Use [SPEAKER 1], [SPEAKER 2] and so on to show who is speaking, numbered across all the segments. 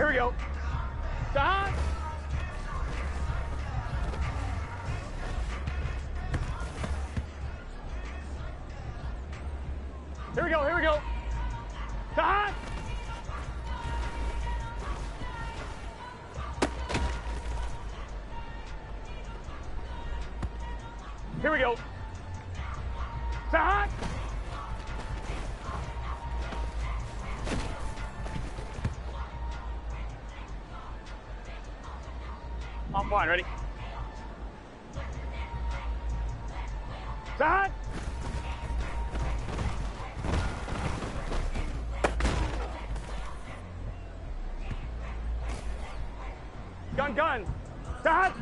[SPEAKER 1] Here we go. Stop. Here we go, here we go. Stop. Here we go. Stop. On one, ready? Stop. Gun. Stop.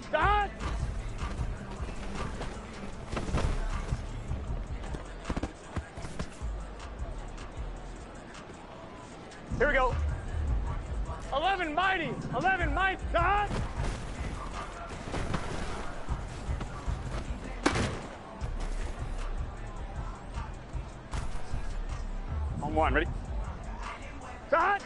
[SPEAKER 1] Stop. Here we go. 11 mighty. Stop. On one, ready? Stop.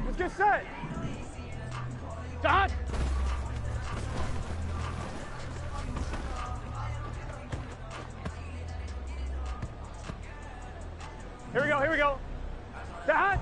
[SPEAKER 1] Let's get set. Stop. Here we go. Stop.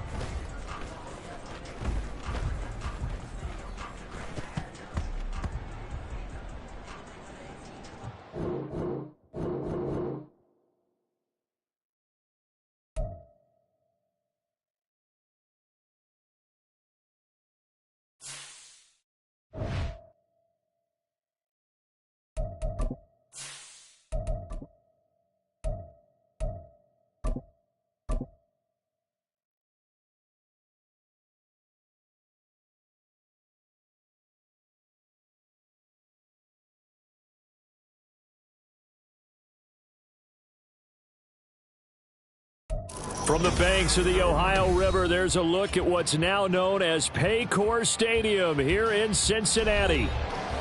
[SPEAKER 2] From the banks of the Ohio River, there's a look at what's now known as Paycor Stadium here in Cincinnati.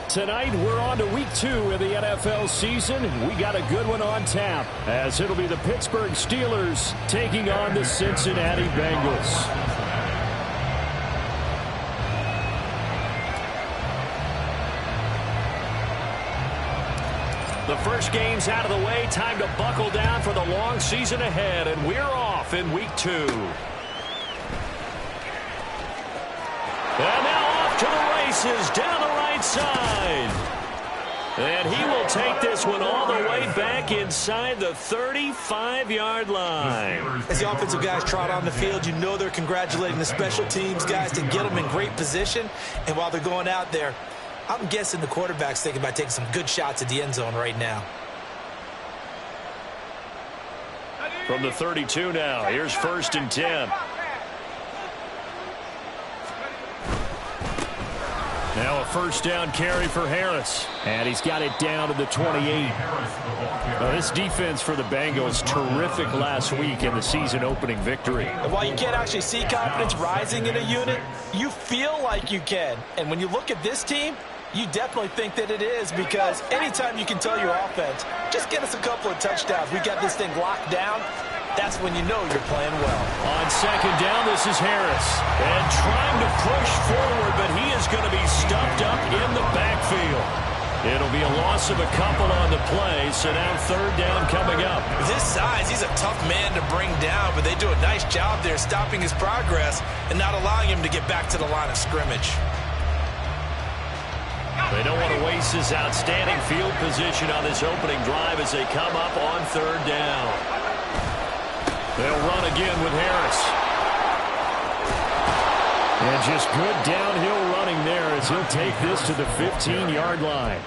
[SPEAKER 2] Tonight, we're on to week 2 of the NFL season. We got a good one on tap, as it'll be the Pittsburgh Steelers taking on the Cincinnati Bengals. The first game's out of the way. Time to buckle down for the long season ahead, and we're off in week 2. And now off to the races down the right side. And he will take this one all the way back inside the 35-yard line.
[SPEAKER 3] As the offensive guys trot on the field, you know they're congratulating the special teams guys to get them in great position. And while they're going out there, I'm guessing the quarterback's thinking about taking some good shots at the end zone right now.
[SPEAKER 2] From the 32 now, here's 1st and 10. Now a first down carry for Harris. And he's got it down to the 28. Now this defense for the Bengals, terrific last week in the season-opening victory.
[SPEAKER 3] And while you can't actually see confidence rising in a unit, you feel like you can. And when you look at this team, you definitely think that it is, because anytime you can tell your offense, just get us a couple of touchdowns, we got this thing locked down, that's when you know you're playing well.
[SPEAKER 2] On second down, this is Harris. And trying to push forward, but he is going to be stuffed up in the backfield. It'll be a loss of a couple on the play, so now 3rd down coming up.
[SPEAKER 3] With his size, he's a tough man to bring down, but they do a nice job there stopping his progress and not allowing him to get back to the line of scrimmage.
[SPEAKER 2] They don't want to waste this outstanding field position on this opening drive as they come up on 3rd down. They'll run again with Harris. And just good downhill running there as he'll take this to the 15-yard line.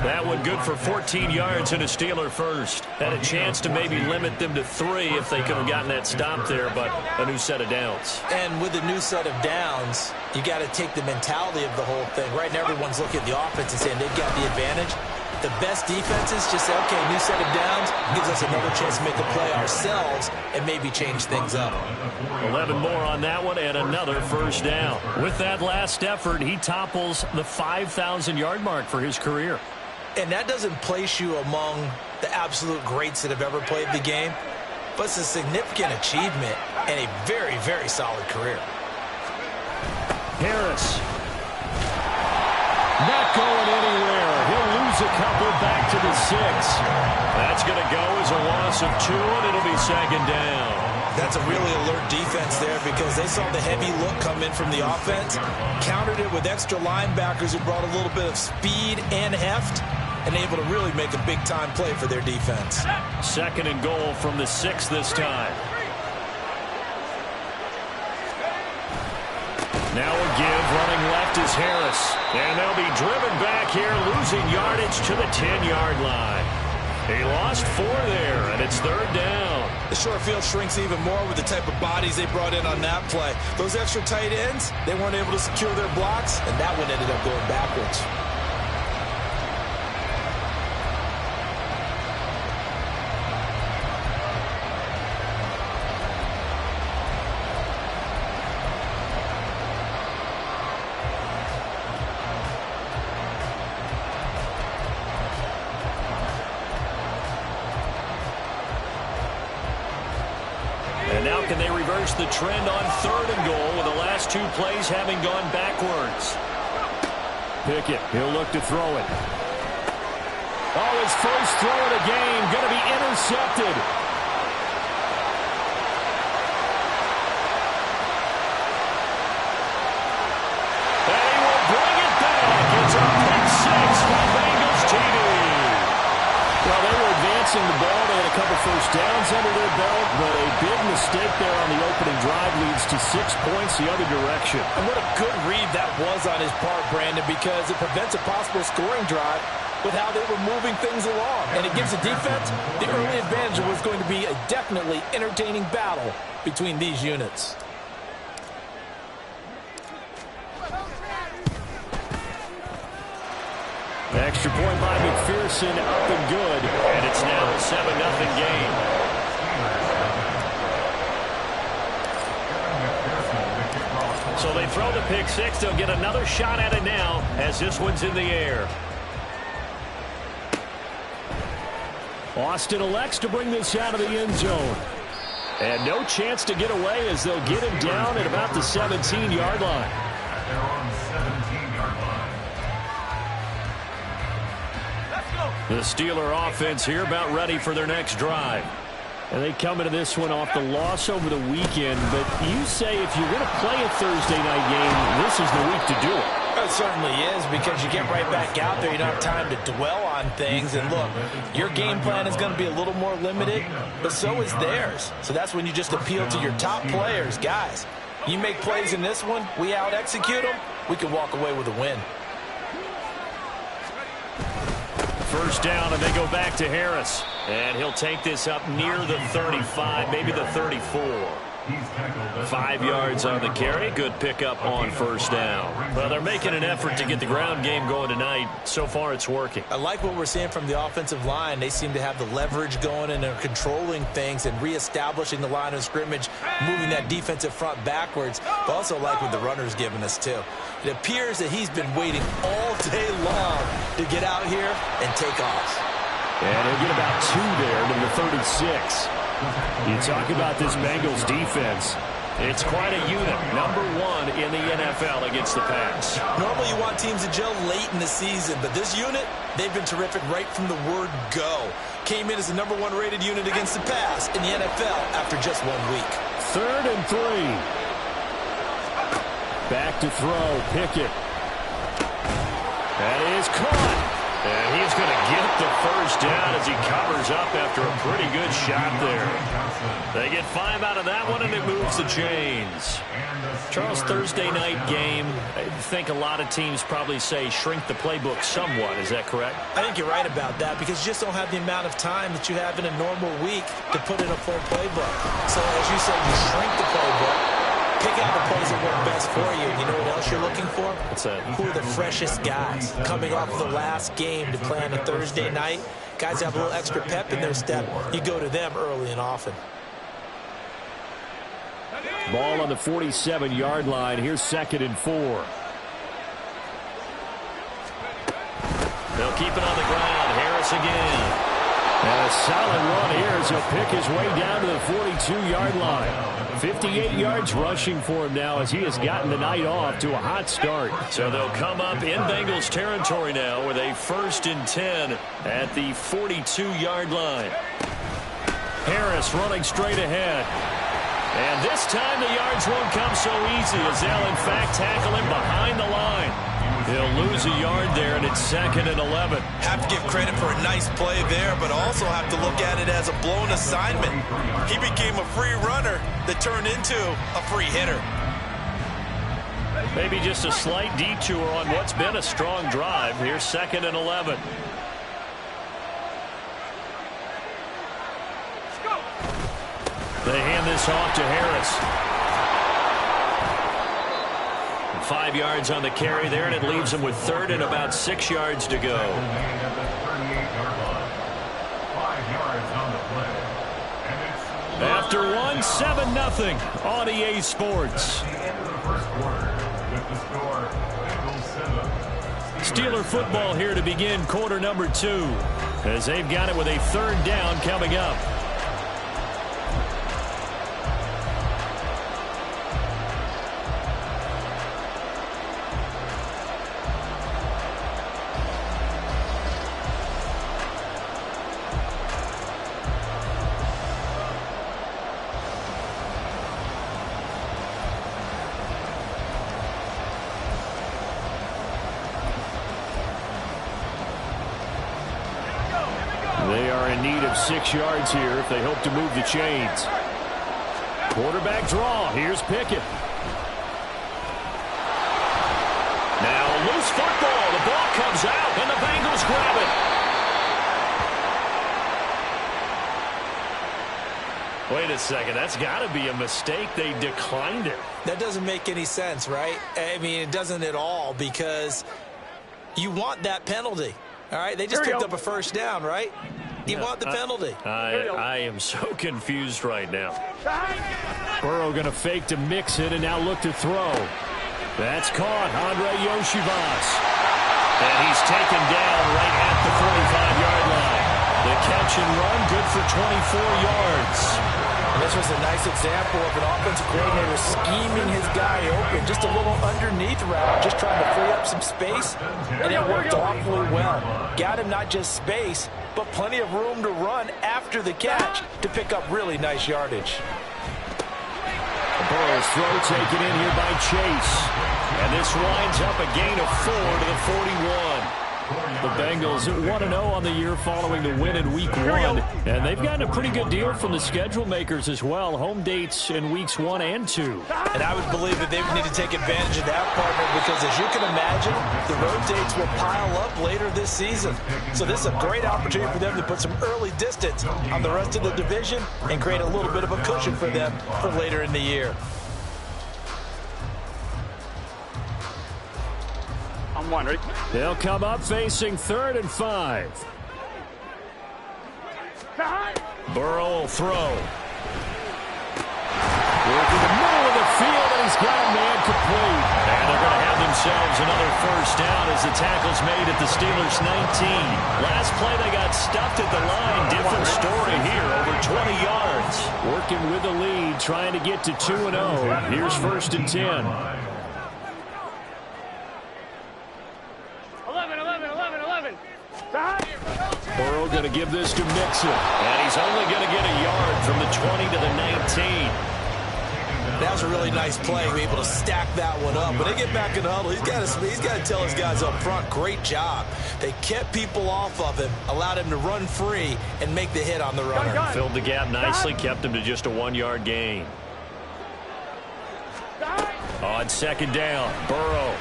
[SPEAKER 2] That one good for 14 yards and a Steeler first. Had a chance to maybe limit them to 3 if they could have gotten that stop there, but a new set of downs.
[SPEAKER 3] And with a new set of downs, you got to take the mentality of the whole thing. Right now, everyone's looking at the offense and saying they've got the advantage. The best defenses just say, okay, new set of downs gives us another chance to make a play ourselves and maybe change things up.
[SPEAKER 2] 11 more on that one and another first down. With that last effort, he topples the 5,000-yard mark for his career.
[SPEAKER 3] And that doesn't place you among the absolute greats that have ever played the game, but it's a significant achievement and a very, very solid career.
[SPEAKER 2] Harris. Not going anywhere. He'll lose a couple back to the 6. That's going to go as a loss of 2, and it'll be second down.
[SPEAKER 3] That's a really alert defense there because they saw the heavy look come in from the offense, countered it with extra linebackers who brought a little bit of speed and heft, and able to really make a big-time play for their defense.
[SPEAKER 2] Second and goal from the 6 this time. Now a give, running left is Harris. And they'll be driven back here, losing yardage to the 10-yard line. He lost 4 there, and it's third down.
[SPEAKER 3] The short field shrinks even more with the type of bodies they brought in on that play. Those extra tight ends, they weren't able to secure their blocks, and that one ended up going backwards.
[SPEAKER 2] And now can they reverse the trend on third and goal with the last 2 plays having gone backwards? Pickett, he'll look to throw it. Oh, his first throw of the game, going to be intercepted. And he will bring it back. It's a pick 6 by Bengals TD. Well, they were advancing the ball. They had a couple first downs under their belt, but a big mistake there on the opening drive leads to 6 points the other direction.
[SPEAKER 3] And what a good read that was on his part, Brandon, because it prevents a possible scoring drive with how they were moving things along. And it gives the defense the early advantage of what's going to be a definitely entertaining battle between these units.
[SPEAKER 2] Extra point by McPherson, up and good. And it's now a 7-0 game. So they throw the pick 6. They'll get another shot at it now as this one's in the air. Austin elects to bring this out of the end zone. And no chance to get away as they'll get him down at about the 17-yard line. The Steeler offense here about ready for their next drive. And they come into this one off the loss over the weekend. But you say if you're going to play a Thursday night game, this is the week to do it.
[SPEAKER 3] It certainly is, because you get right back out there. You don't have time to dwell on things. And look, your game plan is going to be a little more limited, but so is theirs. So that's when you just appeal to your top players. Guys, you make plays in this one, we out-execute them, we can walk away with a win.
[SPEAKER 2] First down, and they go back to Harris. And he'll take this up near the 35, maybe the 34. 5 yards on the carry. Good pickup on first down. Well, they're making an effort to get the ground game going tonight. So far, it's working.
[SPEAKER 3] I like what we're seeing from the offensive line. They seem to have the leverage going, and they're controlling things and reestablishing the line of scrimmage, moving that defensive front backwards. But also like what the runner's giving us, too. It appears that he's been waiting all day long to get out here and take off.
[SPEAKER 2] And he'll get about 2 there to the 36. You talk about this Bengals defense. It's quite a unit. Number 1 in the NFL against the pass.
[SPEAKER 3] Normally you want teams to gel late in the season, but this unit, they've been terrific right from the word go. Came in as the number 1 rated unit against the pass in the NFL after just 1 week.
[SPEAKER 2] 3rd and 3. Back to throw, Pickett. That is caught. And he's going to get the first down as he covers up after a pretty good shot there. They get 5 out of that one, and it moves the chains. Charles, Thursday night game, I think a lot of teams probably say shrink the playbook somewhat. Is that correct?
[SPEAKER 3] I think you're right about that, because you just don't have the amount of time that you have in a normal week to put in a full playbook. So as you said, you shrink the playbook. Pick out the plays that work best for you. You know what else you're looking for?
[SPEAKER 2] What's that?
[SPEAKER 3] Who are the freshest guys coming off the last game to play on a Thursday night? Guys have a little extra pep in their step. You go to them early and often.
[SPEAKER 2] Ball on the 47-yard line. Here's 2nd and 4. They'll keep it on the ground. again. And a solid run here as he'll pick his way down to the 42-yard line. 58 yards rushing for him now as he has gotten the night off to a hot start. So they'll come up in Bengals territory now with a 1st and 10 at the 42-yard line. Harris running straight ahead. And this time the yards won't come so easy as they'll in fact tackle him behind the line. He'll lose a yard there, and it's 2nd and 11.
[SPEAKER 3] Have to give credit for a nice play there, but also have to look at it as a blown assignment. He became a free runner that turned into a free hitter.
[SPEAKER 2] Maybe just a slight detour on what's been a strong drive. Here's 2nd and 11. They hand this off to Harris. 5 yards on the carry there, and it leaves him with 3rd and about 6 yards to go. After one, 7-0 on EA Sports. Steeler football here to begin quarter number 2 as they've got it with a 3rd down coming up. They are in need of 6 yards here if they hope to move the chains. Quarterback draw. Here's Pickett. Now a loose football. The ball comes out, and the Bengals grab it. Wait a second. That's got to be a mistake. They declined it.
[SPEAKER 3] That doesn't make any sense, right? I mean, it doesn't at all, because you want that penalty. All right, they just picked up a 1st down, right? You want the penalty.
[SPEAKER 2] I am so confused right now. Burrow going to fake to mix it and now look to throw. That's caught. Andre Yoshivas. And he's taken down right at the 45-yard line. The catch and run, good for 24 yards.
[SPEAKER 3] And this was a nice example of an offensive coordinator scheming his guy open. Just a little underneath route, just trying to free up some space, and it worked awfully well. Got him not just space, but plenty of room to run after the catch to pick up really nice yardage.
[SPEAKER 2] Burrow's throw taken in here by Chase. And this winds up a gain of 4 to the 41. The Bengals 1-0 on the year following the win in Week 1. And they've gotten a pretty good deal from the schedule makers as well. Home dates in Weeks 1 and 2.
[SPEAKER 3] And I would believe that they would need to take advantage of that, partner, because as you can imagine, the road dates will pile up later this season. So this is a great opportunity for them to put some early distance on the rest of the division and create a little bit of a cushion for them for later in the year.
[SPEAKER 1] I'm one, ready?
[SPEAKER 2] They'll come up facing 3rd and 5. Burrow will throw. Working the middle of the field, and he's got a man complete. And they're going to have themselves another 1st down as the tackle's made at the Steelers' 19. Last play, they got stuffed at the line. Different story here, over 20 yards. Working with the lead, trying to get to 2-0. Here's 1st and 10.
[SPEAKER 1] 11.
[SPEAKER 2] Burrow going to give this to Mixon. And he's only going to get a yard from the 20 to the 19.
[SPEAKER 3] That was a really nice play, be able to stack that one up. When they get back in the huddle, he's got to tell his guys up front, great job. They kept people off of him, allowed him to run free and make the hit on the runner.
[SPEAKER 2] Filled the gap nicely, kept him to just a 1-yard gain. On 2nd down, Burrow.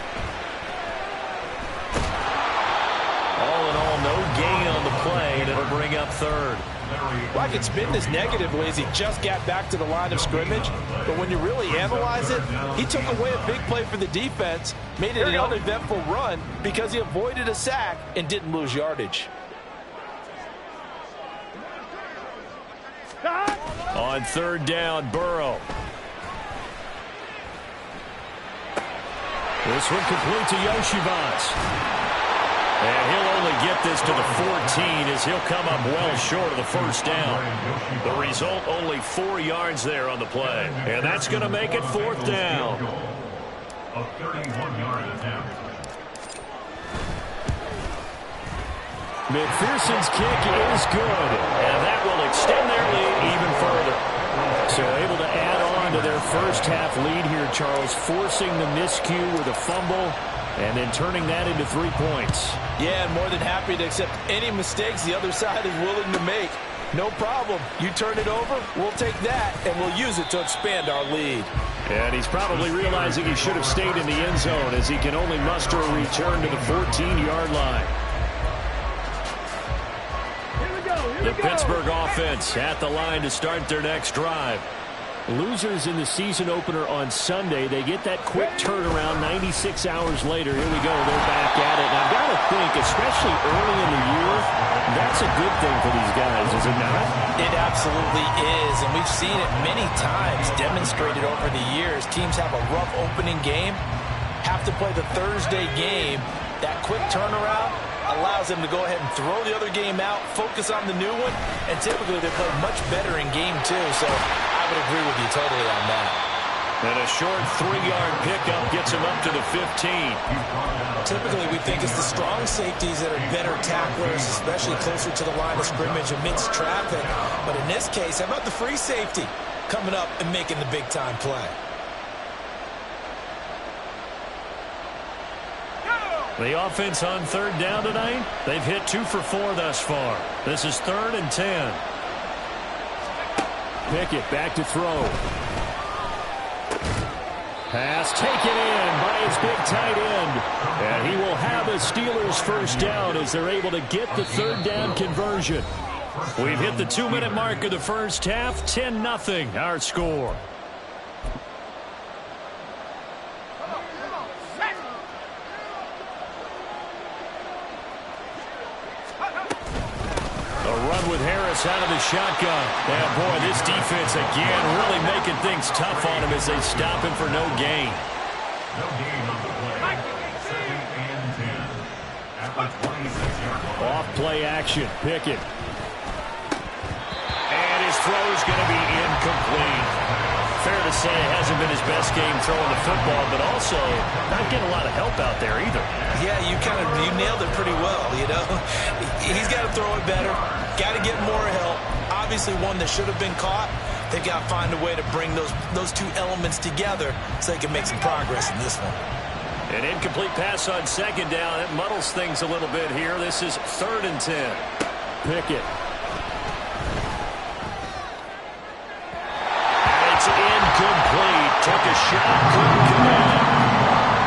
[SPEAKER 2] All in all, no gain on the play, and it'll bring up 3rd.
[SPEAKER 3] Well, I can spin this negatively as he just got back to the line of scrimmage, but when you really analyze it, he took away a big play for the defense, made it an uneventful run because he avoided a sack and didn't lose yardage.
[SPEAKER 2] On 3rd down, Burrow. This one complete to Yoshivas. And he'll only get this to the 14 as he'll come up well short of the first down. The result, only 4 yards there on the play. And that's going to make it 4th down.
[SPEAKER 4] A 31-yard attempt.
[SPEAKER 2] McPherson's kick is good, and that will extend their lead even further. So able to add on to their first half lead here, Charles, forcing the miscue with a fumble and then turning that into 3 points.
[SPEAKER 3] Yeah, and more than happy to accept any mistakes the other side is willing to make. No problem. You turn it over, we'll take that, and we'll use it to expand our lead.
[SPEAKER 2] And he's probably realizing he should have stayed in the end zone as he can only muster a return to the 14-yard line. The Pittsburgh offense at the line to start their next drive. Losers in the season opener on Sunday. They get that quick turnaround 96 hours later. Here we go. They're back at it. And I've got to think, especially early in the year, that's a good thing for these guys, is it not?
[SPEAKER 3] It absolutely is. And we've seen it many times demonstrated over the years. Teams have a rough opening game, have to play the Thursday game. That quick turnaround allows them to go ahead and throw the other game out, focus on the new one, and typically they play much better in game 2. So I would agree with you totally on that.
[SPEAKER 2] And a short 3-yard pickup gets him up to the 15.
[SPEAKER 3] Typically we think it's the strong safeties that are better tacklers, especially closer to the line of scrimmage amidst traffic. But in this case, how about the free safety coming up and making the big-time play?
[SPEAKER 2] The offense on 3rd down tonight, they've hit 2 for 4 thus far. This is 3rd and 10. Pickett back to throw. Pass taken in by his big tight end. And he will have a Steelers first down as they're able to get the 3rd down conversion. We've hit the 2-minute mark of the first half. 10-0 our score. With Harris out of the shotgun. And boy, this defense again really making things tough on him as they stop him for no gain.
[SPEAKER 4] No gain on the play. 2nd and 10. At the 26-yard line.
[SPEAKER 2] Off play action. Pickett. And his throw is going to be incomplete. Fair to say it hasn't been his best game throwing the football, but also not getting a lot of help out there either.
[SPEAKER 3] Yeah, you nailed it pretty well, you know. He's got to throw it better. Got to get more help. Obviously one that should have been caught. They've got to find a way to bring those 2 elements together so they can make some progress in this one.
[SPEAKER 2] An incomplete pass on 2nd down. It muddles things a little bit here. This is 3rd and 10. Pickett. And it's incomplete. Took a shot. Couldn't connect.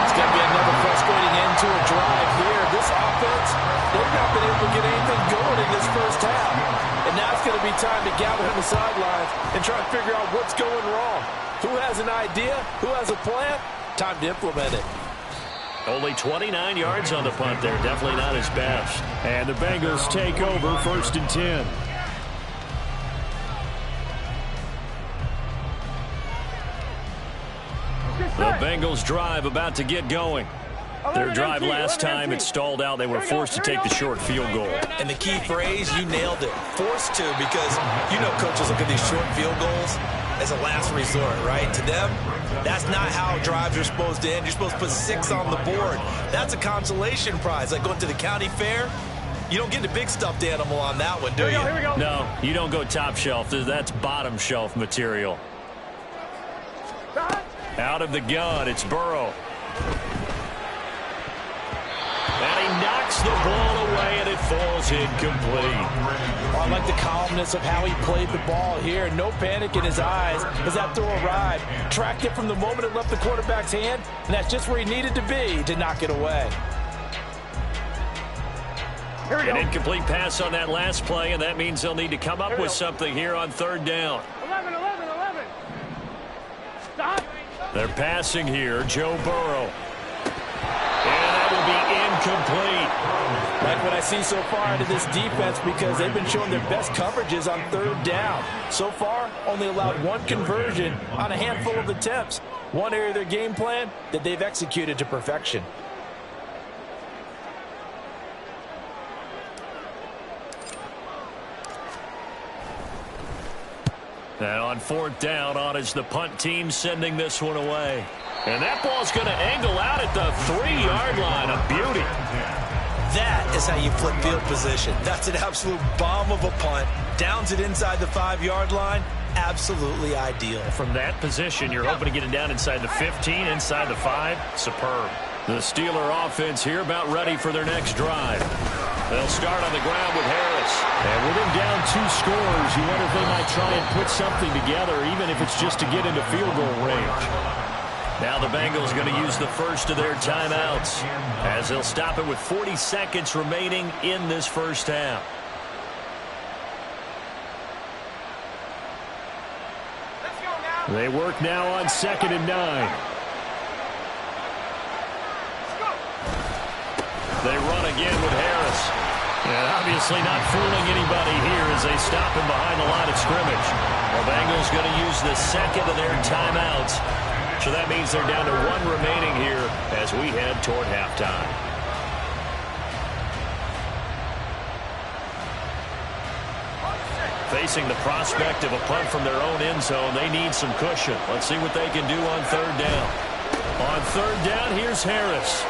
[SPEAKER 3] It's going to be another frustrating end to a drive here. This offense, they've not been able to get anything going in this first half. And now it's going to be time to gather on the sidelines and try to figure out what's going wrong. Who has an idea? Who has a plan? Time to implement it.
[SPEAKER 2] Only 29 yards on the punt there. Definitely not his best. And the Bengals take over 1st and 10. The Bengals drive about to get going. Their drive last time, it stalled out. They were forced to take the short field goal.
[SPEAKER 3] And the key phrase, you nailed it. Forced to, because you know coaches look at these short field goals as a last resort, right? To them, that's not how drives are supposed to end. You're supposed to put 6 on the board. That's a consolation prize. Like going to the county fair, you don't get the big stuffed animal on that one, do you?
[SPEAKER 1] Here we go.
[SPEAKER 2] No, you don't go top shelf. That's bottom shelf material. Out of the gun, it's Burrow. And he knocks the ball away, and it falls incomplete.
[SPEAKER 3] Oh, I like the calmness of how he played the ball here. No panic in his eyes as that throw arrived. Tracked it from the moment it left the quarterback's hand, and that's just where he needed to be to knock it away.
[SPEAKER 2] An incomplete pass on that last play, and that means they'll need to come up with something here on 3rd down.
[SPEAKER 1] 11. Stop.
[SPEAKER 2] They're passing here, Joe Burrow. And that will be incomplete.
[SPEAKER 3] Like what I see so far out of this defense, because they've been showing their best coverages on 3rd down. So far, only allowed 1 conversion on a handful of attempts. One area of their game plan that they've executed to perfection.
[SPEAKER 2] And on fourth down, on is the punt team sending this one away. And that ball's going to angle out at the 3-yard line. A beauty.
[SPEAKER 3] That is how you flip field position. That's an absolute bomb of a punt. Downs it inside the 5-yard line. Absolutely ideal.
[SPEAKER 2] From that position, you're hoping to get it down inside the 15, inside the 5. Superb. The Steeler offense here about ready for their next drive. They'll start on the ground with Harris. And with him down 2 scores, you wonder if they might try and put something together, even if it's just to get into field goal range. Now the Bengals going to use the first of their timeouts as they'll stop it with 40 seconds remaining in this first half. They work now on 2nd and 9. They run again with Harris. And obviously not fooling anybody here as they stop him behind the line of scrimmage. The Bengals going to use the second of their timeouts. So that means they're down to 1 remaining here as we head toward halftime. Facing the prospect of a punt from their own end zone, they need some cushion. Let's see what they can do on 3rd down. On 3rd down, here's Harris.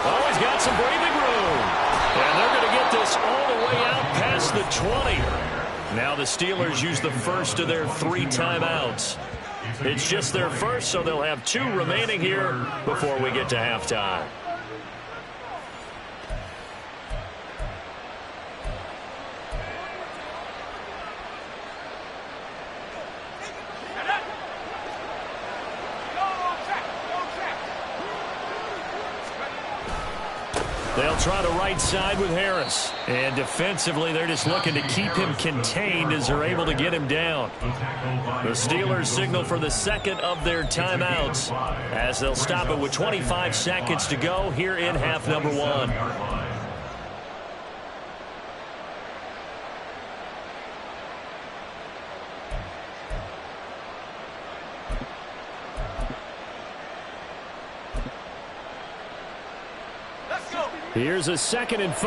[SPEAKER 2] Oh, he's got some breathing room. And they're going to get this all the way out past the 20. Now the Steelers use the first of their 3 timeouts. It's just their first, so they'll have 2 remaining here before we get to halftime. They'll try the right side with Harris. And defensively, they're just looking to keep him contained as they're able to get him down. The Steelers signal for the second of their timeouts as they'll stop it with 25 seconds to go here in half number 1. Here's a 2nd and 5.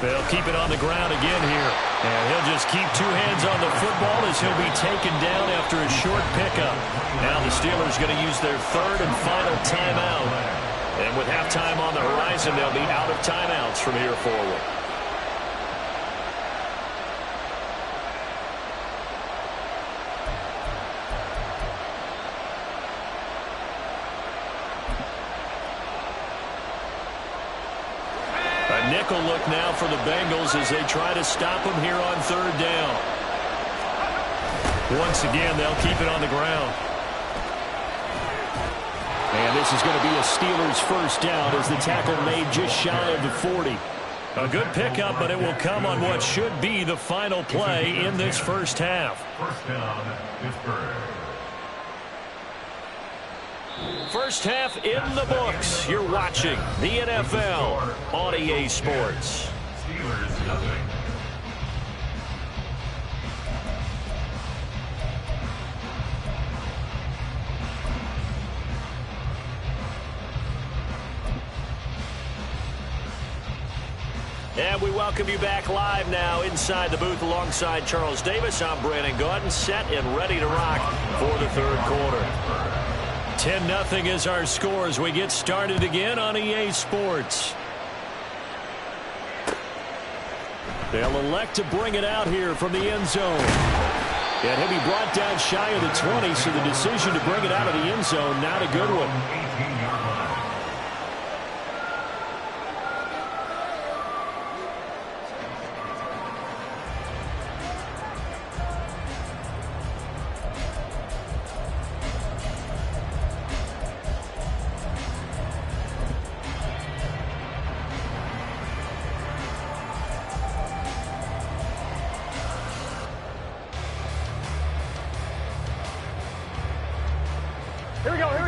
[SPEAKER 2] They'll keep it on the ground again here. And he'll just keep 2 hands on the football as he'll be taken down after a short pickup. Now the Steelers going to use their 3rd and final timeout. And with halftime on the horizon, they'll be out of timeouts from here forward. Nickel look now for the Bengals as they try to stop him here on 3rd down. Once again, they'll keep it on the ground. And this is going to be a Steelers first down as the tackle made just shy of the 40. A good pickup, but it will come on what should be the final play in this first half.
[SPEAKER 4] First down, Pittsburgh.
[SPEAKER 2] First half in the books. You're watching the NFL on EA Sports.
[SPEAKER 4] Steelers nothing.
[SPEAKER 2] And we welcome you back live now inside the booth alongside Charles Davis. I'm Brandon Gaudin, set and ready to rock for the 3rd quarter. 10-0 is our score as we get started again on EA Sports. They'll elect to bring it out here from the end zone. And he'll be brought down shy of the 20, so the decision to bring it out of the end zone, not a good one.
[SPEAKER 4] 18-yard line.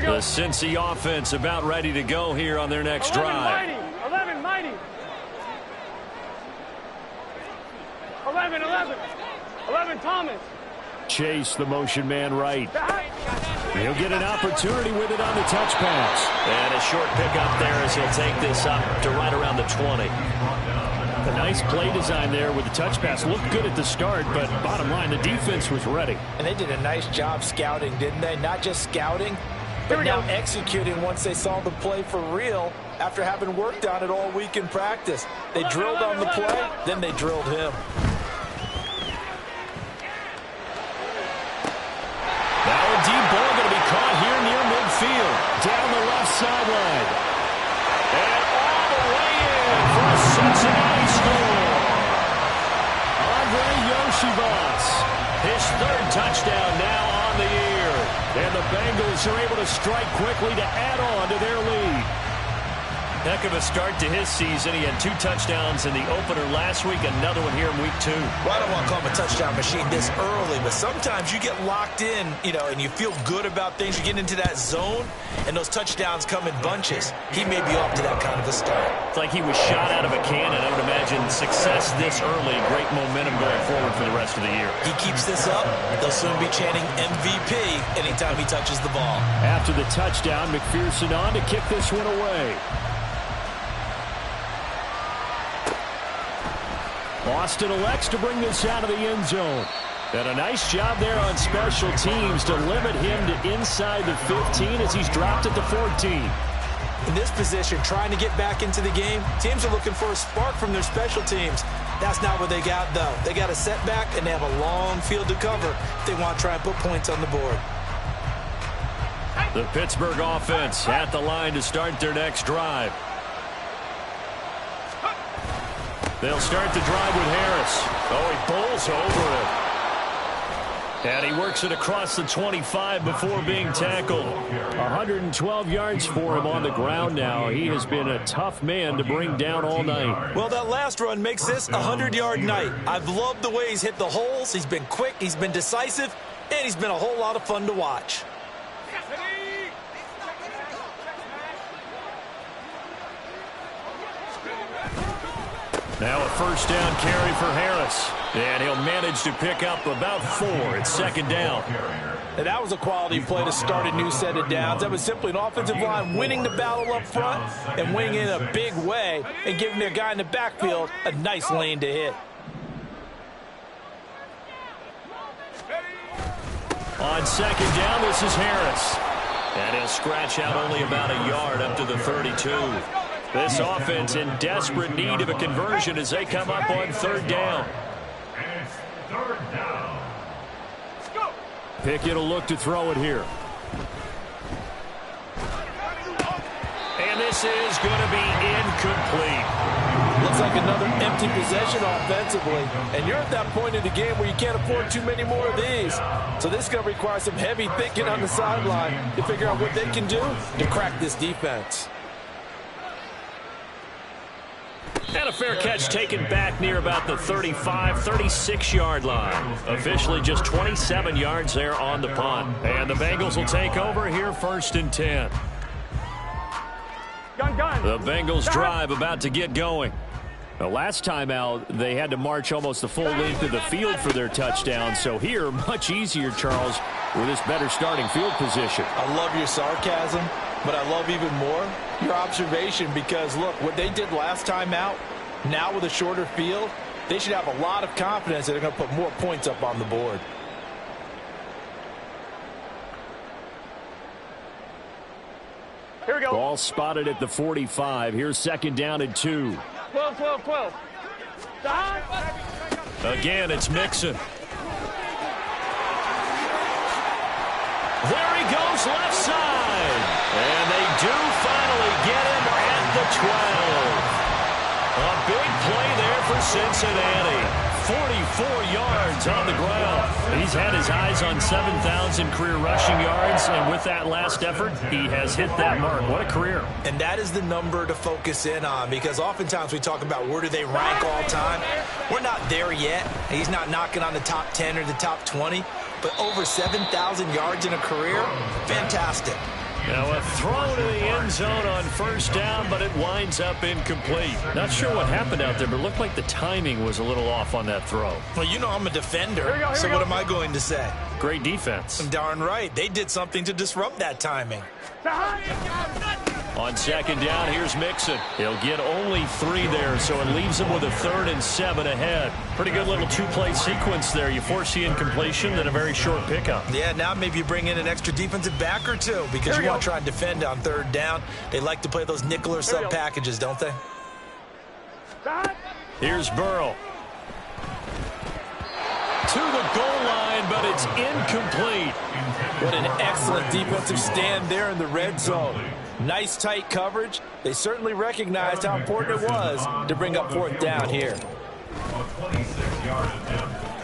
[SPEAKER 2] The Cincy offense about ready to go here on their next
[SPEAKER 1] 11,
[SPEAKER 2] drive.
[SPEAKER 1] Mighty. 11, mighty. 11, 11. 11, Thomas.
[SPEAKER 2] Chase, the motion man right. He'll get an opportunity with it on the touch pass. And a short pickup there as he'll take this up to right around the 20. A nice play design there with the touch pass. Looked good at the start, but bottom line, the defense was ready.
[SPEAKER 3] And they did a nice job scouting, didn't they? Not just scouting, but now executing once they saw the play for real after having worked on it all week in practice. They drilled on the play, then they drilled him.
[SPEAKER 2] Now a deep ball going to be caught here near midfield. Down the left sideline. And all the way in for a Cincinnati score. Andre Yoshibas, his third touchdown now on the year. And the Bengals are able to strike quickly to add on to their lead. Heck of a start to his season. He had 2 touchdowns in the opener last week, another one here in week 2.
[SPEAKER 3] Well, I don't want to call him a touchdown machine this early, but sometimes you get locked in, and you feel good about things. You get into that zone, and those touchdowns come in bunches. He may be off to that kind of a start. It's
[SPEAKER 2] like he was shot out of a cannon. I would imagine success this early, great momentum going forward for the rest of the year.
[SPEAKER 3] He keeps this up, they'll soon be chanting MVP anytime he touches the ball.
[SPEAKER 2] After the touchdown, McPherson on to kick this one away. Austin elects to bring this out of the end zone. And a nice job there on special teams to limit him to inside the 15 as he's dropped at the 14.
[SPEAKER 3] In this position, trying to get back into the game, teams are looking for a spark from their special teams. That's not what they got, though. They got a setback, and they have a long field to cover if they want to try and put points on the board.
[SPEAKER 2] The Pittsburgh offense at the line to start their next drive. They'll start the drive with Harris. Oh, he bowls over it. And he works it across the 25 before being tackled. 112 yards for him on the ground now. He has been a tough man to bring down all night.
[SPEAKER 3] Well, that last run makes this a 100-yard night. I've loved the way he's hit the holes. He's been quick, he's been decisive, and he's been a whole lot of fun to watch.
[SPEAKER 2] Now a first down carry for Harris. And he'll manage to pick up about 4. It's second down.
[SPEAKER 3] And that was a quality play to start a new set of downs. That was simply an offensive line winning the battle up front and winning in a big way and giving their guy in the backfield a nice lane to hit.
[SPEAKER 2] On second down, this is Harris. And he'll scratch out only about a yard up to the 32. This offense in desperate need of a conversion as they come up on third down.
[SPEAKER 4] And it's third down.
[SPEAKER 2] Pickett will look to throw it here. And this is going to be incomplete.
[SPEAKER 3] Looks like another empty possession offensively. And you're at that point in the game where you can't afford too many more of these. So this is going to require some heavy thinking on the sideline to figure out what they can do to crack this defense.
[SPEAKER 2] And a fair catch taken back near about the 35, 36-yard line. Officially just 27 yards there on the punt. And the Bengals will take over here first and 10. The Bengals drive about to get going. The last time out, they had to march almost the full length of the field for their touchdown. So here, much easier, Charles, with this better starting field position.
[SPEAKER 3] I love your sarcasm, but I love even more your observation because, look, what they did last time out, now with a shorter field, they should have a lot of confidence that they're going to put more points up on the board.
[SPEAKER 1] Here we go.
[SPEAKER 2] Ball spotted at the 45. Here's second down and 2.
[SPEAKER 1] 12, 12, 12.
[SPEAKER 2] Again, it's Mixon. There he goes, left side. And they do finally get him at the 12. A big play there for Cincinnati. 44 yards on the ground. He's had his eyes on 7,000 career rushing yards, and with that last effort, he has hit that mark. What a career.
[SPEAKER 3] And that is the number to focus in on because oftentimes we talk about where do they rank all time. We're not there yet. He's not knocking on the top 10 or the top 20, but over 7,000 yards in a career, fantastic.
[SPEAKER 2] Now a throw to the end zone on first down, but it winds up incomplete. Not sure what happened out there, but it looked like the timing was a little off on that throw.
[SPEAKER 3] Well, you know I'm a defender, so what am I going to say?
[SPEAKER 2] Great defense.
[SPEAKER 3] Darn right. They did something to disrupt that timing.
[SPEAKER 2] On second down, here's Mixon. He'll get only 3 there, so it leaves him with a 3rd and 7 ahead. Pretty good little two-play sequence there. You force the incompletion, then a very short pickup.
[SPEAKER 3] Yeah, now maybe you bring in an extra defensive back or two because you want to try and defend on 3rd down. They like to play those nickel or sub packages, don't they?
[SPEAKER 2] Here's Burrow. To the goal line, but it's incomplete.
[SPEAKER 3] What an excellent defensive stand there in the red zone. Nice tight coverage. They certainly recognized how important it was to bring up 4th down here.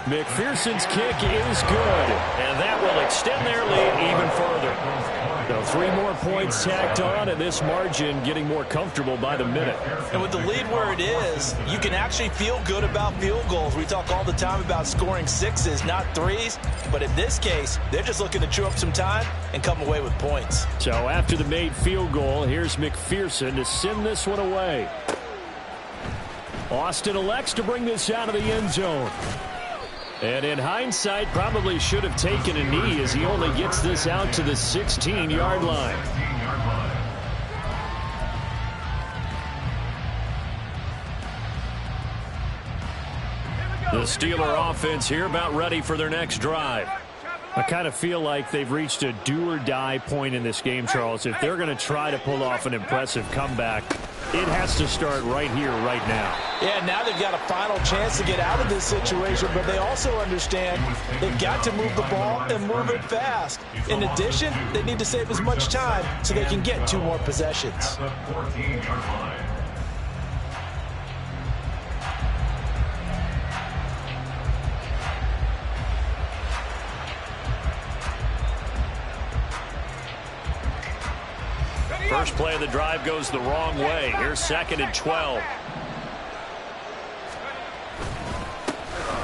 [SPEAKER 2] McPherson's kick is good, and that will extend their lead even further. So 3 more points tacked on, and this margin getting more comfortable by the minute.
[SPEAKER 3] And with the lead where it is, you can actually feel good about field goals. We talk all the time about scoring 6s, not 3s. But in this case, they're just looking to chew up some time and come away with points.
[SPEAKER 2] So after the made field goal, here's McPherson to send this one away. Austin elects to bring this out of the end zone. And in hindsight, probably should have taken a knee as he only gets this out to the 16-yard line. The Steeler offense here about ready for their next drive. I kind of feel like they've reached a do-or-die point in this game, Charles. If they're going to try to pull off an impressive comeback, it has to start right here, right now.
[SPEAKER 3] Yeah, now they've got a final chance to get out of this situation, but they also understand they've got to move the ball and move it fast. In addition, they need to save as much time so they can get 2 more possessions.
[SPEAKER 2] First play of the drive goes the wrong way. Here's 2nd and 12.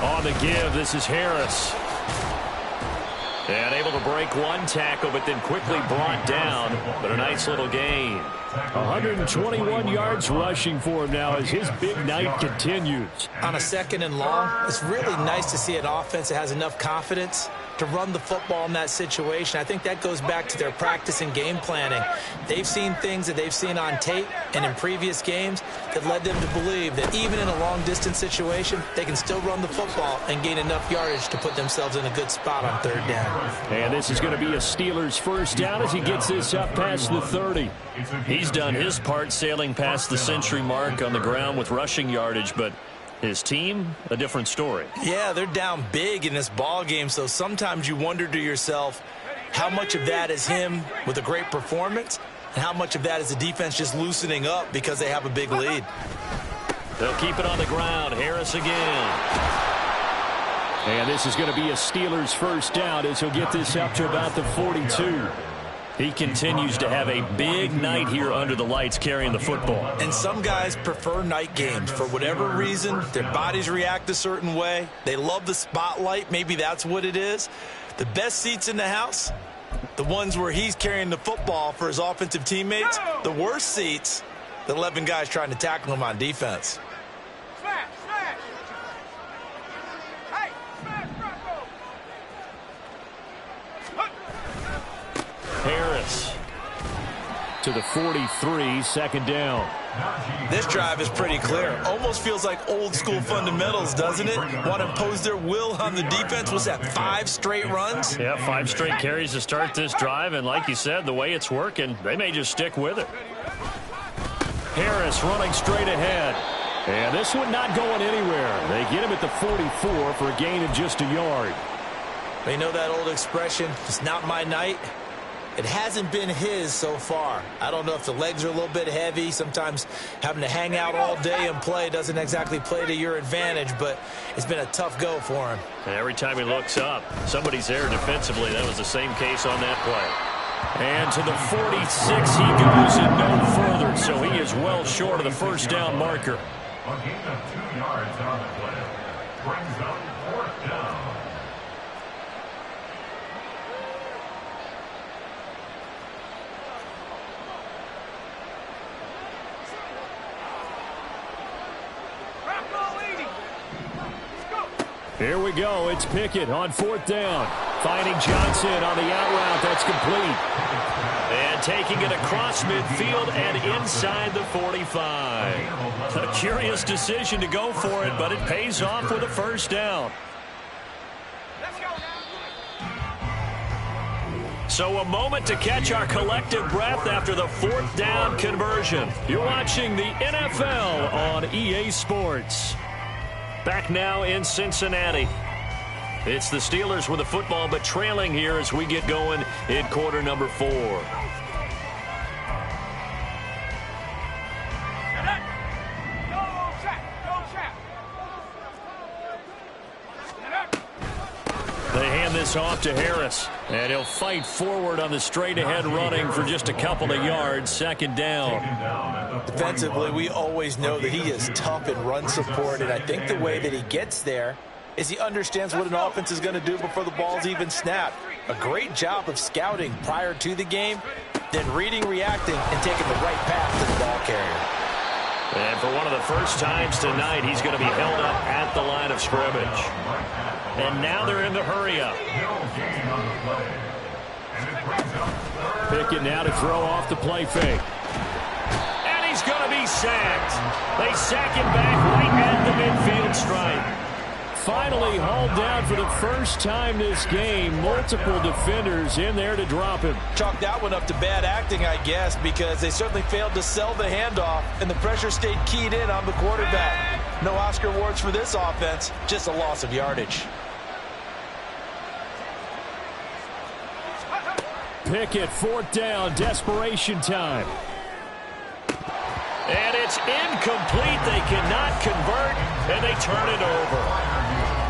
[SPEAKER 2] On the give, this is Harris. And able to break 1 tackle, but then quickly brought down. But a nice little gain. 121 yards rushing for him now as his big night continues.
[SPEAKER 3] On a 2nd and long, it's really nice to see an offense that has enough confidence to run the football in that situation. I think that goes back to their practice and game planning. They've seen things that they've seen on tape and in previous games that led them to believe that even in a long-distance situation, they can still run the football and gain enough yardage to put themselves in a good spot on 3rd down.
[SPEAKER 2] And this is going to be a Steelers first down as he gets this up past the 30. He's done his part sailing past the century mark on the ground with rushing yardage, but his team, a different story.
[SPEAKER 3] Yeah, they're down big in this ball game, so sometimes you wonder to yourself how much of that is him with a great performance and how much of that is the defense just loosening up because they have a big lead.
[SPEAKER 2] They'll keep it on the ground. Harris again. And this is going to be a Steelers first down as he'll get this up to about the 42. He continues to have a big night here under the lights carrying the football.
[SPEAKER 3] And some guys prefer night games. For whatever reason, their bodies react a certain way. They love the spotlight. Maybe that's what it is. The best seats in the house, the ones where he's carrying the football for his offensive teammates. The worst seats, the 11 guys trying to tackle him on defense.
[SPEAKER 2] Harris to the 43, 2nd down.
[SPEAKER 3] This drive is pretty clear. Almost feels like old school fundamentals, doesn't it? Want to impose their will on the defense. Was that 5 straight runs?
[SPEAKER 2] Yeah, 5 straight carries to start this drive, and like you said, the way it's working, they may just stick with it. Harris running straight ahead. And this one not going anywhere. They get him at the 44 for a gain of just a yard.
[SPEAKER 3] You know that old expression, it's not my night? It hasn't been his so far. I don't know if the legs are a little bit heavy. Sometimes having to hang out all day and play doesn't exactly play to your advantage, but it's been a tough go for him.
[SPEAKER 2] And every time he looks up, somebody's there defensively. That was the same case on that play. And to the 46 he goes and no further, so he is well short of the first down marker.
[SPEAKER 4] A gain of 2 yards on the play. Brings up 4th down.
[SPEAKER 2] Here we go. It's Pickett on 4th down. Finding Johnson on the out route. That's complete. And taking it across midfield and inside the 45. A curious decision to go for it, but it pays off with a first down. So a moment to catch our collective breath after the fourth down conversion. You're watching the NFL on EA Sports. Back now in Cincinnati. It's the Steelers with the football, but trailing here as we get going in quarter number 4. They hand this off to Harris, and he'll fight forward on the straight-ahead running for just a couple of yards. Second down.
[SPEAKER 3] Defensively, we always know that he is tough in run support, and I think the way that he gets there is he understands what an offense is going to do before the ball's even snapped. A great job of scouting prior to the game, then reading, reacting, and taking the right path to the ball carrier.
[SPEAKER 2] And for one of the first times tonight, he's going to be held up at the line of scrimmage. And now they're in the hurry-up. Pickett now to throw off the play fake. And he's going to be sacked. They sack him back right at the midfield stripe. Finally hauled down for the first time this game. Multiple defenders in there to drop him.
[SPEAKER 3] Chalk that one up to bad acting, I guess, because they certainly failed to sell the handoff, and the pressure stayed keyed in on the quarterback. No Oscar awards for this offense, just a loss of yardage.
[SPEAKER 2] Pickett, fourth down, desperation time. And it's incomplete. They cannot convert, and they turn it over.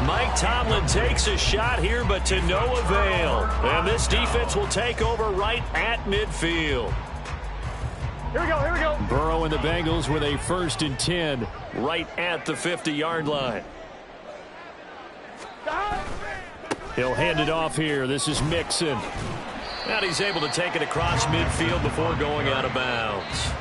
[SPEAKER 2] Mike Tomlin takes a shot here, but to no avail. And this defense will take over right at midfield.
[SPEAKER 1] Here we go, here we go.
[SPEAKER 2] Burrow and the Bengals with a 1st and 10 right at the 50-yard line. He'll hand it off here. This is Mixon. And he's able to take it across midfield before going out of bounds.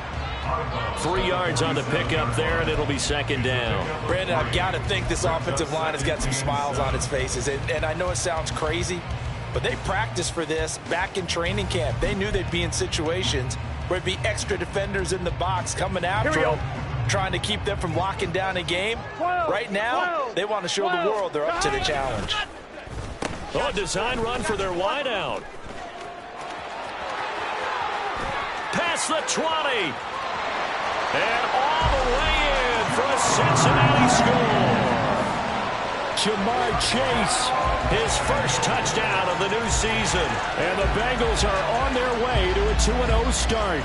[SPEAKER 2] 3 yards on the pickup there, and it'll be second down.
[SPEAKER 3] Brandon, I've got to think this offensive line has got some smiles on its faces. And I know it sounds crazy, but they practiced for this back in training camp. They knew they'd be in situations where it'd be extra defenders in the box coming after them, trying to keep them from locking down a game. Right now, they want to show the world they're up to the challenge.
[SPEAKER 2] Oh, a design run for their wideout. Past the 20. And all the way in for a Cincinnati score. Jamar Chase, his first touchdown of the new season. And the Bengals are on their way to a 2-0 start.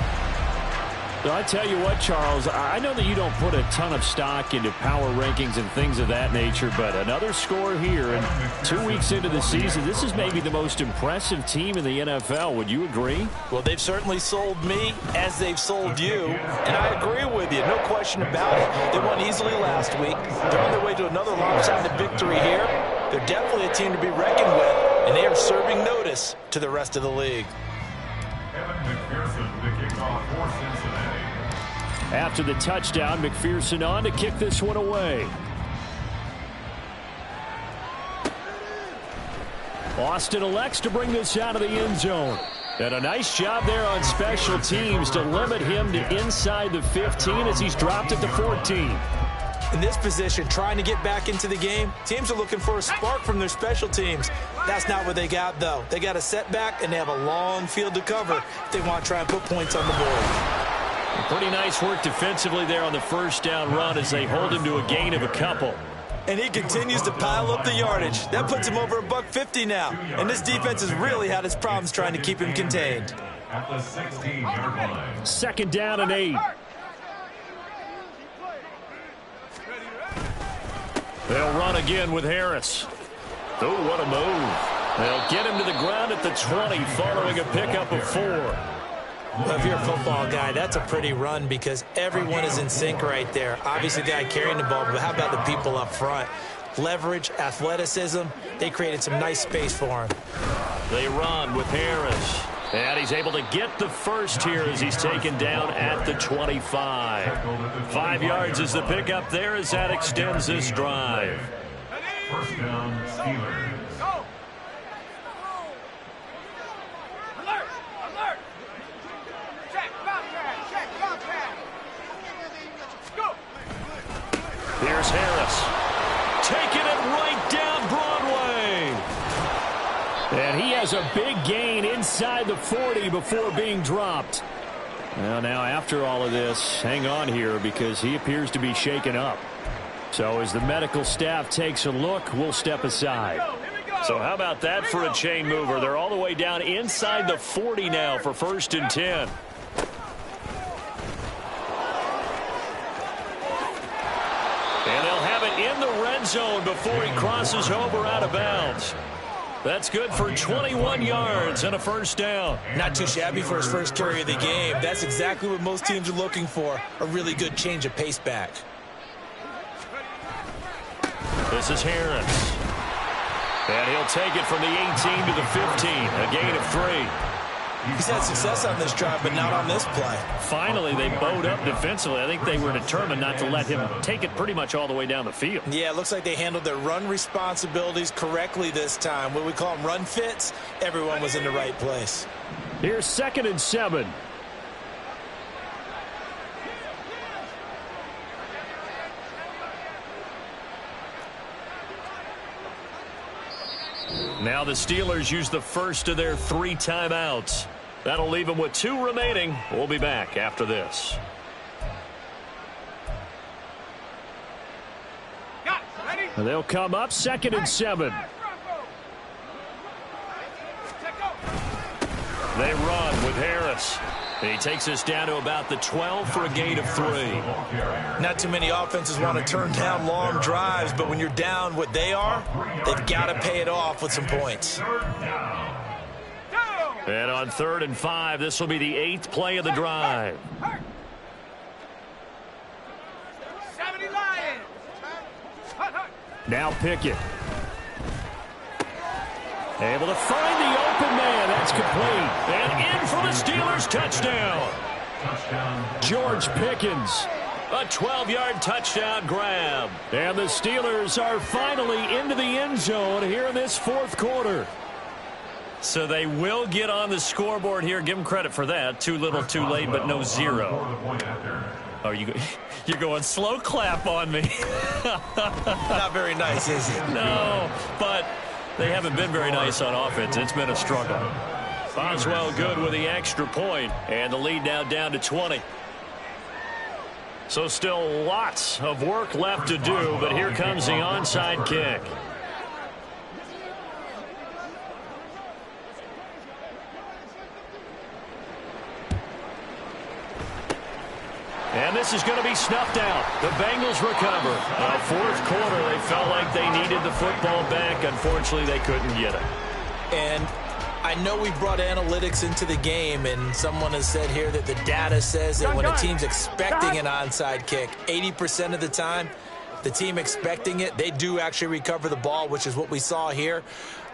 [SPEAKER 2] I tell you what, Charles, I know that you don't put a ton of stock into power rankings and things of that nature, but another score here, and 2 weeks into the season, this is maybe the most impressive team in the NFL. Would you agree?
[SPEAKER 3] Well, they've certainly sold me as they've sold you, and I agree with you, no question about it. They won easily last week. They're on their way to another lopsided victory here. They're definitely a team to be reckoned with, and they are serving notice to the rest of the league.
[SPEAKER 2] After the touchdown, McPherson on to kick this one away. Austin elects to bring this out of the end zone. And a nice job there on special teams to limit him to inside the 15 as he's dropped at the 14.
[SPEAKER 3] In this position, trying to get back into the game, teams are looking for a spark from their special teams. That's not what they got, though. They got a setback, and they have a long field to cover if they want to try and put points on the board.
[SPEAKER 2] Pretty nice work defensively there on the first down run as they hold him to a gain of a couple.
[SPEAKER 3] And he continues to pile up the yardage. That puts him over $150 now. And this defense has really had its problems trying to keep him contained.
[SPEAKER 4] At the 16-yard line.
[SPEAKER 2] Second down and 8. They'll run again with Harris. Oh, what a move. They'll get him to the ground at the 20 following a pickup of 4.
[SPEAKER 3] Well, if you're a football guy, that's a pretty run because everyone is in sync right there. Obviously, the guy carrying the ball, but how about the people up front? Leverage, athleticism, they created some nice space for him.
[SPEAKER 2] They run with Harris. And he's able to get the first here as he's taken down at the 25. 5 yards is the pickup there as that extends this drive.
[SPEAKER 4] First down, Steelers.
[SPEAKER 2] And he has a big gain inside the 40 before being dropped. Well, now after all of this, hang on here because he appears to be shaken up. So as the medical staff takes a look, we'll step aside. So how about that for a chain mover? They're all the way down inside the 40 now for 1st and 10. And they'll have it in the red zone before he crosses over out of bounds. That's good for 21 yards and a 1st down.
[SPEAKER 3] Not too shabby for his first carry of the game. That's exactly what most teams are looking for, a really good change of pace back.
[SPEAKER 2] This is Harris. And he'll take it from the 18 to the 15, a gain of 3.
[SPEAKER 3] He's had success on this drive, but not on this play.
[SPEAKER 2] Finally, they bowed up defensively. I think they were determined not to let him take it pretty much all the way down the field.
[SPEAKER 3] Yeah, it looks like they handled their run responsibilities correctly this time. What we call them run fits, everyone was in the right place.
[SPEAKER 2] Here's 2nd and 7. Now the Steelers use the first of their 3 timeouts. That'll leave them with 2 remaining. We'll be back after this. They'll come up 2nd and 7. They run with Harris. And he takes us down to about the 12 for a gain of 3.
[SPEAKER 3] Not too many offenses want to turn down long drives, but when you're down what they are, they've got to pay it off with some points.
[SPEAKER 2] And on 3rd and 5, this will be the 8th play of the drive. Now Pickett. Able to find the open man. That's complete. And in for the Steelers touchdown. George Pickens. A 12-yard touchdown grab. And the Steelers are finally into the end zone here in this 4th quarter. So they will get on the scoreboard here. Give them credit for that. Too little, too late, but no 0. Oh, you're going slow clap on me.
[SPEAKER 3] Not very nice, is it?
[SPEAKER 2] No, but they haven't been very nice on offense. It's been a struggle. Boswell good with the extra point, and the lead now down to 20. So still lots of work left to do, but here comes the onside kick. And this is going to be snuffed out. The Bengals recover. 4th quarter, they felt like they needed the football back. Unfortunately, they couldn't get it.
[SPEAKER 3] And I know we brought analytics into the game, and someone has said here that the data says that when a team's expecting an onside kick, 80% of the time, the team expecting it, they do actually recover the ball, which is what we saw here.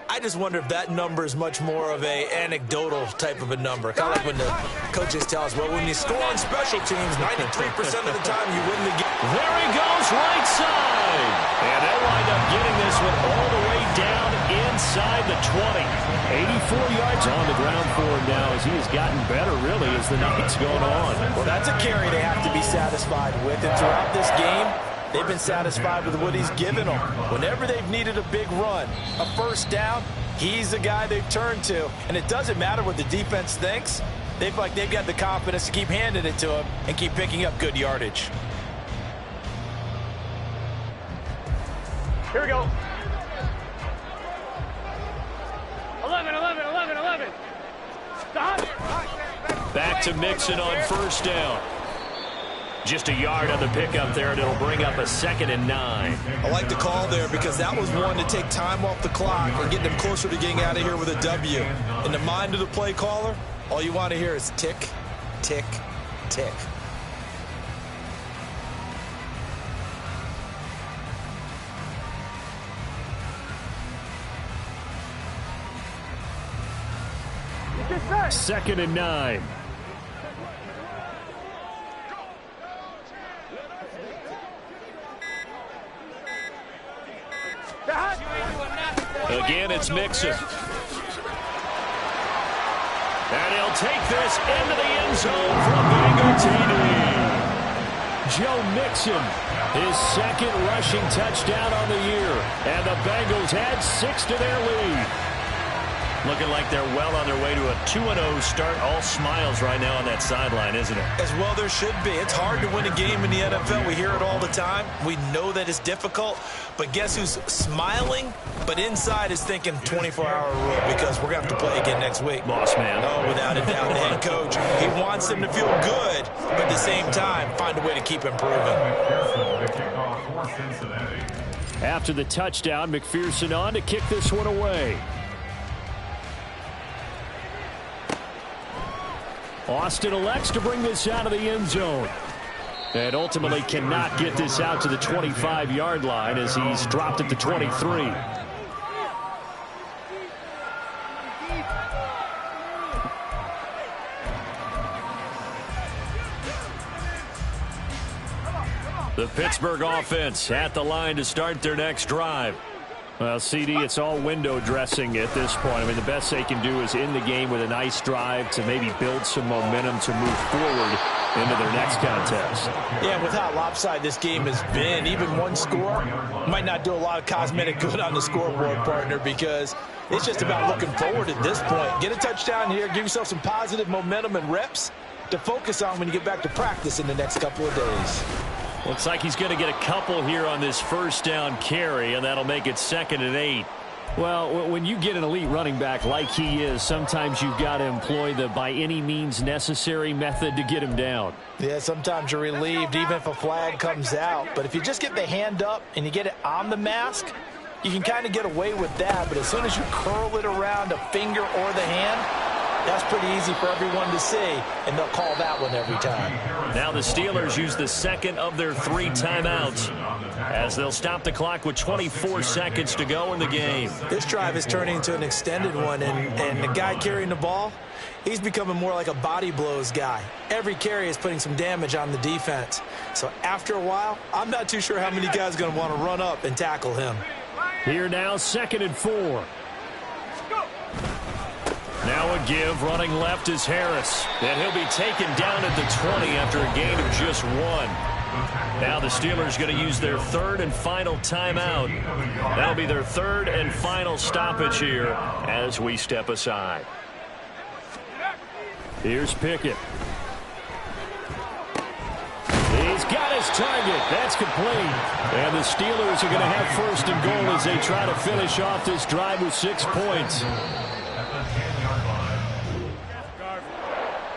[SPEAKER 3] I just wonder if that number is much more of a anecdotal type of a number. Kind of like when the coaches tell us, well, when you score on special teams, 93% of the time you win the game.
[SPEAKER 2] There he goes, right side. And they'll wind up getting this one all the way down inside the 20. 84 yards on the ground for him now as he has gotten better, really, as the night's going on.
[SPEAKER 3] Well, that's a carry they have to be satisfied with. And throughout this game, they've been satisfied with what he's given them. Whenever they've needed a big run, a 1st down, he's the guy they've turned to. And it doesn't matter what the defense thinks. They've got the confidence to keep handing it to him and keep picking up good yardage.
[SPEAKER 1] Here we go. 11.
[SPEAKER 2] Back to Mixon on 1st down. Just a yard on the pickup there, and it'll bring up a 2nd and 9.
[SPEAKER 3] I like the call there because that was one to take time off the clock and get them closer to getting out of here with a W. In the mind of the play caller, all you want to hear is tick, tick, tick.
[SPEAKER 2] Second and 9. Again, it's Mixon. And he'll take this into the end zone from Bengal TD. Joe Mixon, his 2nd rushing touchdown on the year. And the Bengals add 6 to their lead. Looking like they're well on their way to a 2-0 start. All smiles right now on that sideline, isn't it?
[SPEAKER 3] As well there should be. It's hard to win a game in the NFL. We hear it all the time. We know that it's difficult. But guess who's smiling? But inside is thinking 24-hour rule because we're going to have to play again next week.
[SPEAKER 2] Boss man.
[SPEAKER 3] Oh, without a doubt, the head coach. He wants them to feel good, but at the same time, find a way to keep improving.
[SPEAKER 2] After the touchdown, McPherson on to kick this one away. Austin elects to bring this out of the end zone. And ultimately cannot get this out to the 25-yard line as he's dropped at the 23. The Pittsburgh offense at the line to start their next drive. Well, CD, it's all window dressing at this point. I mean, the best they can do is end the game with a nice drive to maybe build some momentum to move forward into their next contest.
[SPEAKER 3] Yeah, with how lopsided this game has been, even one score might not do a lot of cosmetic good on the scoreboard, partner, because it's just about looking forward at this point. Get a touchdown here, give yourself some positive momentum and reps to focus on when you get back to practice in the next couple of days.
[SPEAKER 2] Looks like he's going to get a couple here on this first down carry, and that'll make it 2nd and 8. Well, when you get an elite running back like he is, sometimes you've got to employ the by any means necessary method to get him down.
[SPEAKER 3] Yeah, sometimes you're relieved even if a flag comes out. But if you just get the hand up and you get it on the mask, you can kind of get away with that. But as soon as you curl it around a finger or the hand, that's pretty easy for everyone to see, and they'll call that one every time.
[SPEAKER 2] Now the Steelers use the second of their 3 timeouts as they'll stop the clock with 24 seconds to go in the game.
[SPEAKER 3] This drive is turning into an extended one, and the guy carrying the ball, he's becoming more like a body blows guy. Every carry is putting some damage on the defense. So after a while, I'm not too sure how many guys are going to want to run up and tackle him.
[SPEAKER 2] Here now, 2nd and 4. Now a give, running left is Harris. And he'll be taken down at the 20 after a gain of just 1. Now the Steelers going to use their 3rd and final timeout. That'll be their 3rd and final stoppage here as we step aside. Here's Pickett. He's got his target. That's complete. And the Steelers are going to have 1st and goal as they try to finish off this drive with 6 points.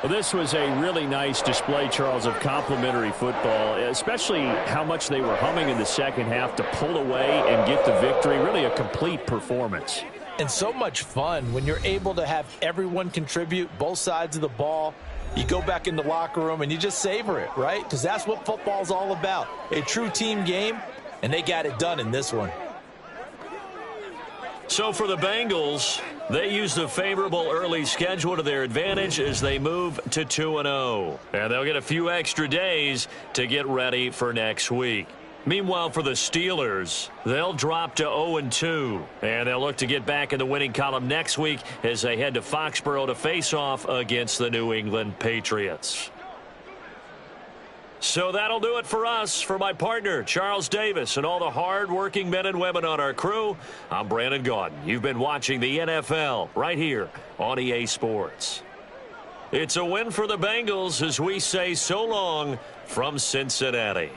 [SPEAKER 2] Well, this was a really nice display, Charles, of complimentary football, especially how much they were humming in the second half to pull away and get the victory. Really a complete performance.
[SPEAKER 3] And so much fun when you're able to have everyone contribute both sides of the ball. You go back in the locker room and you just savor it, right? Because that's what football's all about. A true team game, and they got it done in this one.
[SPEAKER 2] So for the Bengals, they use the favorable early schedule to their advantage as they move to 2-0. And they'll get a few extra days to get ready for next week. Meanwhile, for the Steelers, they'll drop to 0-2. And they'll look to get back in the winning column next week as they head to Foxborough to face off against the New England Patriots. So that'll do it for us. For my partner, Charles Davis, and all the hard-working men and women on our crew, I'm Brandon Gaudin. You've been watching the NFL right here on EA Sports. It's a win for the Bengals as we say so long from Cincinnati.